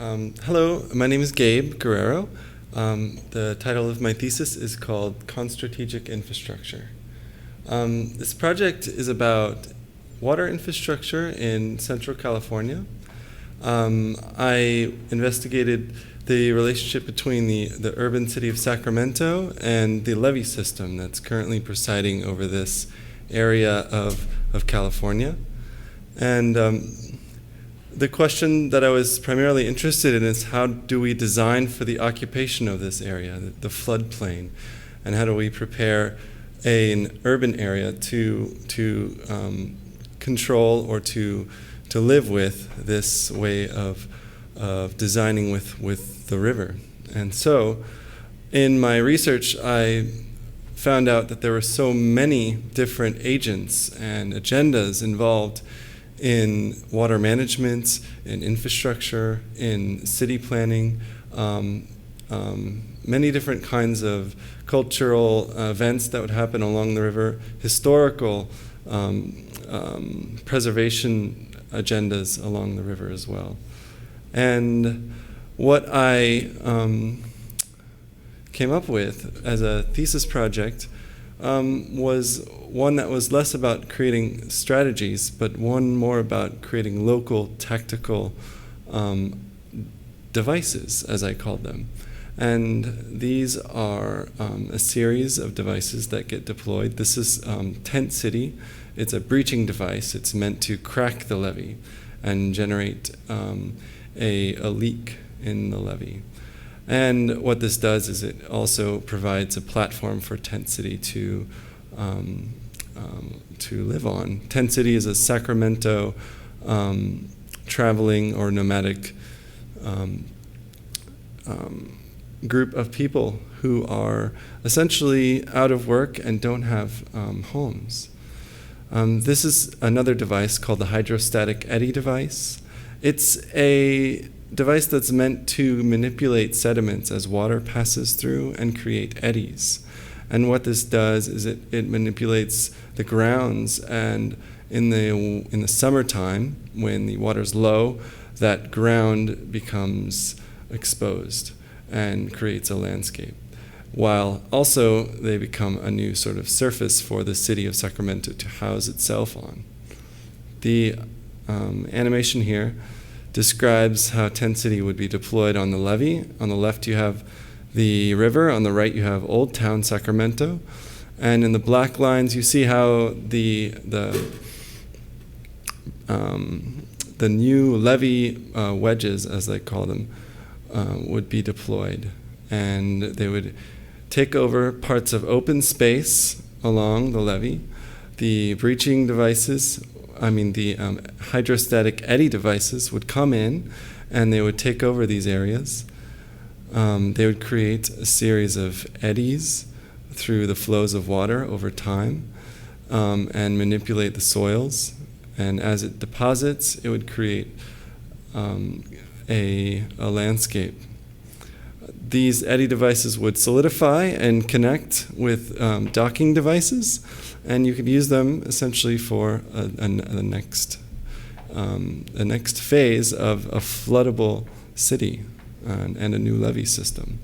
Hello, my name is Gabe Guerriero. The title of my thesis is called Constrategic Infrastructure. This project is about water infrastructure in Central California. I investigated the relationship between the urban city of Sacramento and the levee system that's currently presiding over this area of California. And the question that I was primarily interested in is how do we design for the occupation of this area, the floodplain, and how do we prepare an urban area to control or to live with this way of designing with the river. And so in my research, I found out that there were so many different agents and agendas involved in water management, in infrastructure, in city planning, many different kinds of cultural events that would happen along the river, historical preservation agendas along the river as well. And what I came up with as a thesis project was one that was less about creating strategies, but one more about creating local tactical devices, as I called them. And these are a series of devices that get deployed. This is Tent City. It's a breaching device. It's meant to crack the levee and generate a leak in the levee. And what this does is it also provides a platform for Tent City to live on. Tent City is a Sacramento traveling or nomadic group of people who are essentially out of work and don't have homes. This is another device called the hydrostatic eddy device. It's a device that's meant to manipulate sediments as water passes through and create eddies. And what this does is it manipulates the grounds, and in the summertime, when the water's low, that ground becomes exposed and creates a landscape, while also they become a new sort of surface for the city of Sacramento to house itself on. The animation here describes how Tent City would be deployed on the levee. On the left you have the river, on the right you have Old Town Sacramento, and in the black lines you see how the new levee wedges, as they call them, would be deployed. And they would take over parts of open space along the levee. The breaching devices, the hydrostatic eddy devices would come in and they would take over these areas. They would create a series of eddies through the flows of water over time and manipulate the soils. And as it deposits, it would create a landscape. These eddy devices would solidify and connect with docking devices, and you could use them essentially for the next phase of a floodable city and a new levee system.